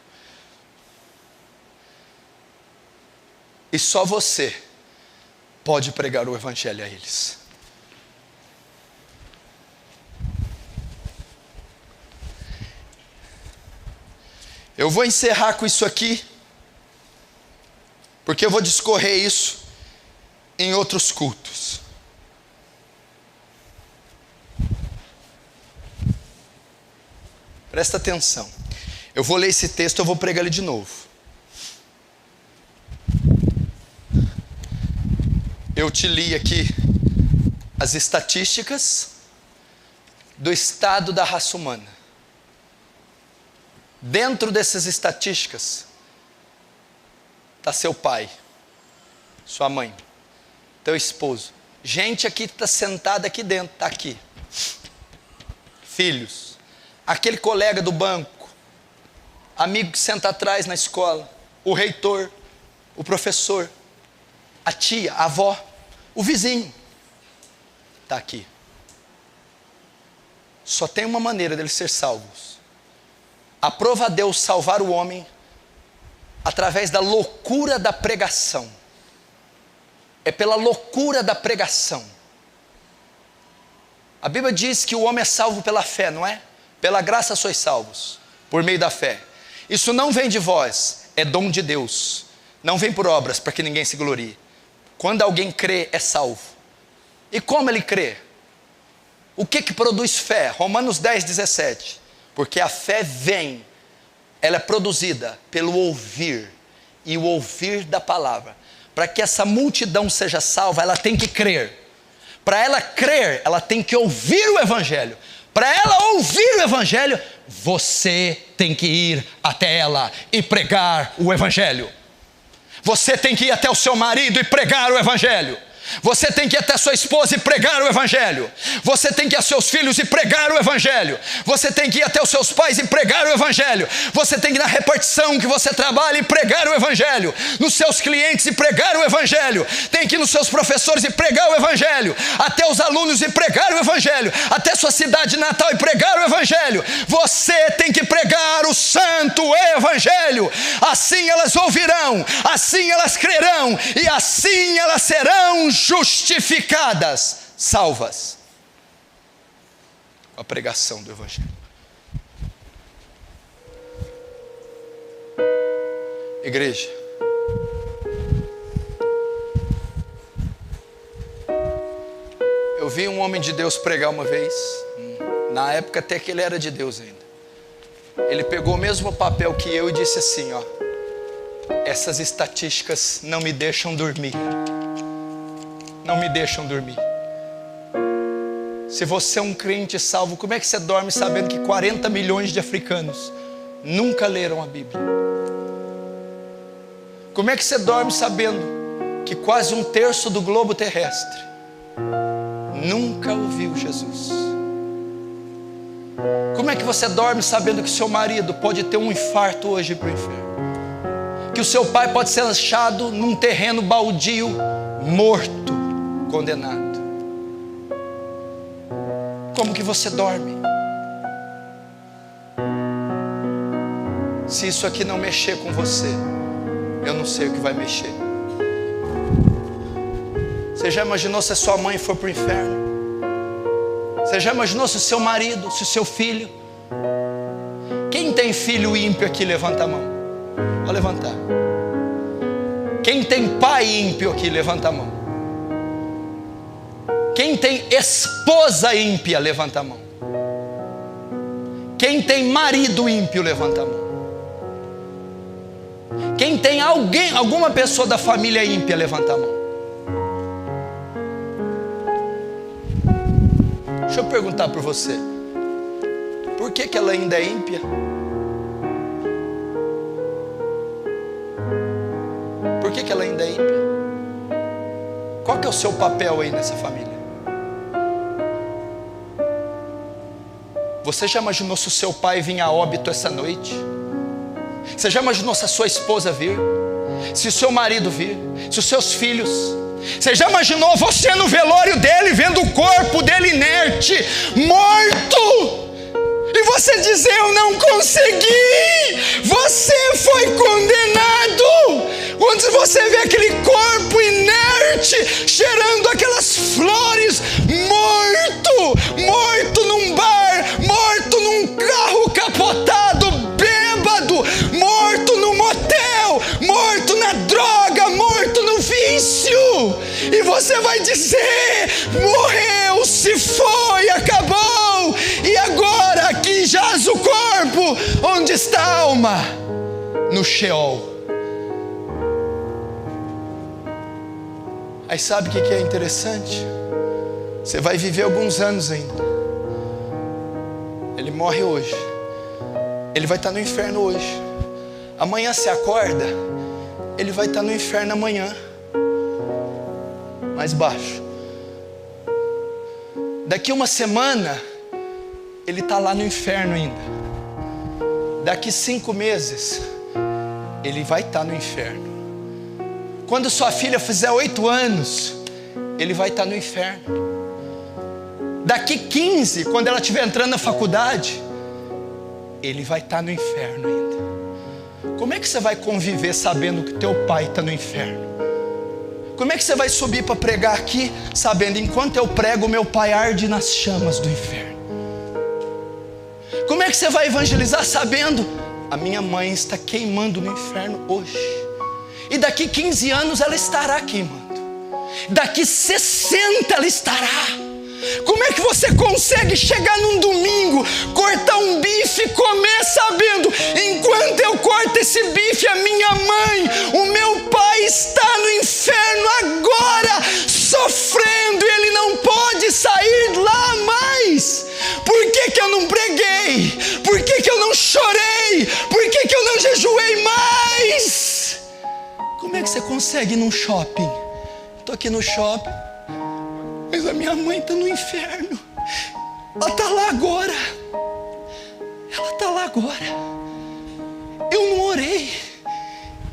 E só você pode pregar o Evangelho a eles. Eu vou encerrar com isso aqui, porque eu vou discorrer isso em outros cultos. Presta atenção. Eu vou ler esse texto, eu vou pregar ele de novo. Eu te li aqui as estatísticas do estado da raça humana. Dentro dessas estatísticas está seu pai, sua mãe, teu esposo. Gente aqui está sentada aqui dentro, está aqui. Filhos, aquele colega do banco, amigo que senta atrás na escola, o reitor, o professor, a tia, a avó, o vizinho, está aqui. Só tem uma maneira deles ser salvos. Aprova a Deus salvar o homem através da loucura da pregação. É pela loucura da pregação. A Bíblia diz que o homem é salvo pela fé, não é? Pela graça sois salvos, por meio da fé. Isso não vem de vós, é dom de Deus. Não vem por obras, para que ninguém se glorie. Quando alguém crê, é salvo. E como ele crê? O que produz fé? Romanos 10, 17. Porque a fé vem, ela é produzida pelo ouvir, e o ouvir da palavra. Para que essa multidão seja salva, ela tem que crer. Para ela crer, ela tem que ouvir o Evangelho. Para ela ouvir o Evangelho, você tem que ir até ela e pregar o Evangelho. Você tem que ir até o seu marido e pregar o Evangelho. Você tem que ir até sua esposa e pregar o Evangelho. Você tem que ir a seus filhos e pregar o Evangelho. Você tem que ir até os seus pais e pregar o Evangelho. Você tem que ir na repartição que você trabalha e pregar o Evangelho. Nos seus clientes e pregar o Evangelho. Tem que ir nos seus professores e pregar o Evangelho. Até os alunos e pregar o Evangelho. Até sua cidade natal e pregar o Evangelho. Você tem que pregar o santo Evangelho. Assim elas ouvirão, assim elas crerão, e assim elas serão justificadas, salvas, com a pregação do Evangelho. Igreja, eu vi um homem de Deus pregar uma vez, na época até que ele era de Deus ainda. Ele pegou o mesmo papel que eu e disse assim, ó: essas estatísticas não me deixam dormir. Não me deixam dormir. Se você é um crente salvo, como é que você dorme sabendo que 40 milhões de africanos nunca leram a Bíblia? Como é que você dorme sabendo que quase 1/3 do globo terrestre nunca ouviu Jesus? Como é que você dorme sabendo que seu marido pode ter um infarto hoje para o inferno? Que o seu pai pode ser achado num terreno baldio, morto, condenado? Como que você dorme? Se isso aqui não mexer com você, eu não sei o que vai mexer. Você já imaginou se a sua mãe for para o inferno? Você já imaginou se o seu marido, se o seu filho? Quem tem filho ímpio aqui, levanta a mão. Vou levantar. Quem tem pai ímpio aqui, levanta a mão. Quem tem esposa ímpia, levanta a mão. Quem tem marido ímpio, levanta a mão. Quem tem alguma pessoa da família ímpia, levanta a mão. Deixa eu perguntar por você. Por que ela ainda é ímpia? Por que ela ainda é ímpia? Qual que é o seu papel aí nessa família? Você já imaginou se o seu pai vir a óbito essa noite? Você já imaginou se a sua esposa vir? Se o seu marido vir? Se os seus filhos? Você já imaginou você no velório dele, vendo o corpo dele inerte, morto? você dizer: eu não consegui. Você foi condenado. Quando você vê aquele corpo inerte, cheirando aquelas flores, morto num bar, morto num carro capotado, bêbado, morto num motel, morto na droga, morto no vício, e você vai dizer: morreu, se foi, acabou, e agora aqui jaz o corpo. Onde está a alma? No Sheol. Aí sabe o que é interessante? Você vai viver alguns anos ainda. Ele morre hoje, ele vai estar no inferno hoje. Amanhã você acorda, ele vai estar no inferno amanhã, mais baixo. Daqui uma semana, ele está lá no inferno ainda. Daqui 5 meses, ele vai estar no inferno. Quando sua filha fizer 8 anos, ele vai estar no inferno. Daqui 15, quando ela estiver entrando na faculdade, ele vai estar no inferno ainda. Como é que você vai conviver sabendo que teu pai está no inferno? Como é que você vai subir para pregar aqui, sabendo: enquanto eu prego, meu pai arde nas chamas do inferno? Como é que você vai evangelizar sabendo: a minha mãe está queimando no inferno hoje, e daqui 15 anos ela estará queimando, daqui 60 ela estará? Como é que você consegue chegar num domingo, cortar um bife e comer sabendo: enquanto eu corto esse bife, a minha mãe, o meu pai está no inferno agora, sofrendo, e ele não pode sair lá mais? Por que eu não preguei? Por que eu não chorei? Por que eu não jejuei mais? Como é que você consegue ir num shopping? Estou aqui no shopping, mas a minha mãe está no inferno. Ela está lá agora. Ela está lá agora. Eu não orei.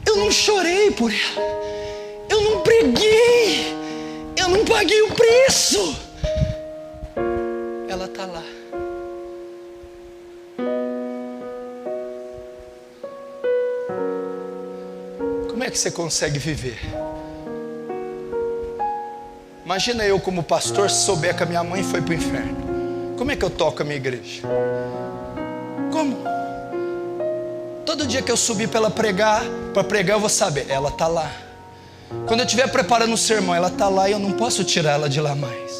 Eu não chorei por ela. Eu não preguei. Eu não paguei o preço. Ela está lá. Como é que você consegue viver? Imagina eu como pastor, se souber que a minha mãe foi para o inferno. Como é que eu toco a minha igreja? Como? Todo dia que eu subir para pregar, eu vou saber: ela está lá. Quando eu estiver preparando o sermão, ela está lá e eu não posso tirar ela de lá mais.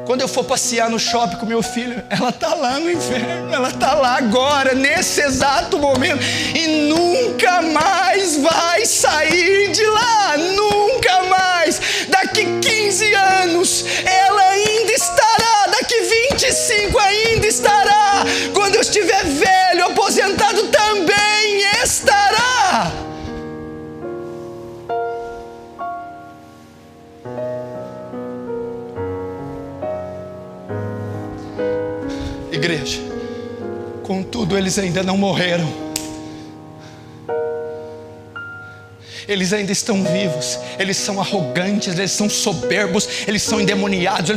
Quando eu for passear no shopping com meu filho, ela está lá no inferno. Ela está lá agora, nesse exato momento, e nunca mais vai sair de lá. Nunca mais. Daqui 15 anos ela ainda estará. Daqui 25 ainda estará. Quando eu estiver velho, aposentado, também estará. Igreja, contudo eles ainda não morreram. Eles ainda estão vivos. Eles são arrogantes, eles são soberbos, eles são endemoniados,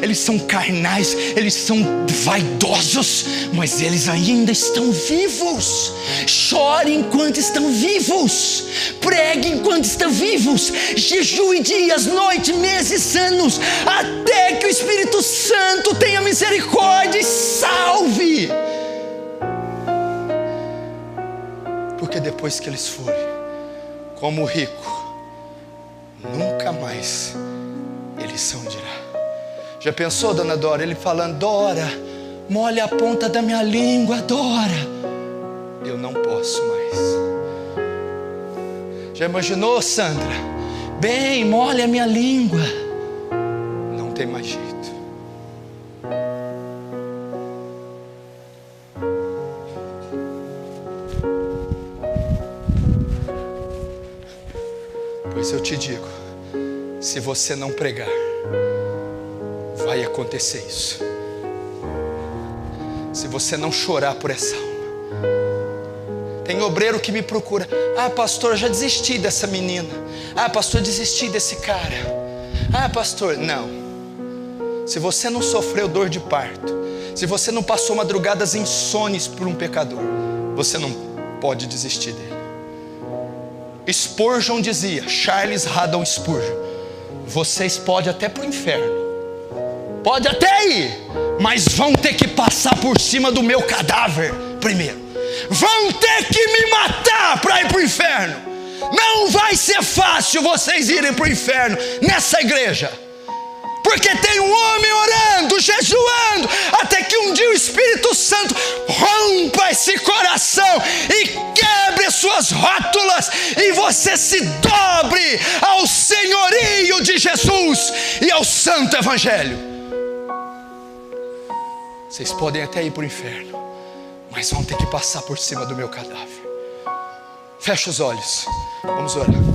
eles são carnais, eles são vaidosos, mas eles ainda estão vivos. Chore enquanto estão vivos, pregue enquanto estão vivos, jejue dias, noite, meses, anos, até que o Espírito Santo tenha misericórdia e salve. Porque depois que eles forem como o rico, nunca mais eles são de lá. Já pensou, dona Dora? Ele falando: Dora, molhe a ponta da minha língua, Dora. Eu não posso mais. Já imaginou, Sandra? Bem, molhe a minha língua. Não tem mais jeito. Pois eu te digo, se você não pregar, vai acontecer isso. Se você não chorar por essa alma. Tem obreiro que me procura: ah, pastor, eu já desisti dessa menina. Ah, pastor, desisti desse cara. Ah, pastor, não. se você não sofreu dor de parto, se você não passou madrugadas insones por um pecador, você não pode desistir dele. Spurgeon dizia, Charles Haddon Spurgeon, vocês podem até para o inferno, pode até ir, mas vão ter que passar por cima do meu cadáver primeiro. Vão ter que me matar para ir para o inferno. Não vai ser fácil vocês irem para o inferno nessa igreja, porque tem um homem orando, jejuando, até que um dia o Espírito Santo rompa esse coração e quebre suas rótulas, e você se dobre ao senhorio de Jesus e ao santo evangelho. Vocês podem até ir para o inferno, mas vão ter que passar por cima do meu cadáver. Fecha os olhos, vamos orar.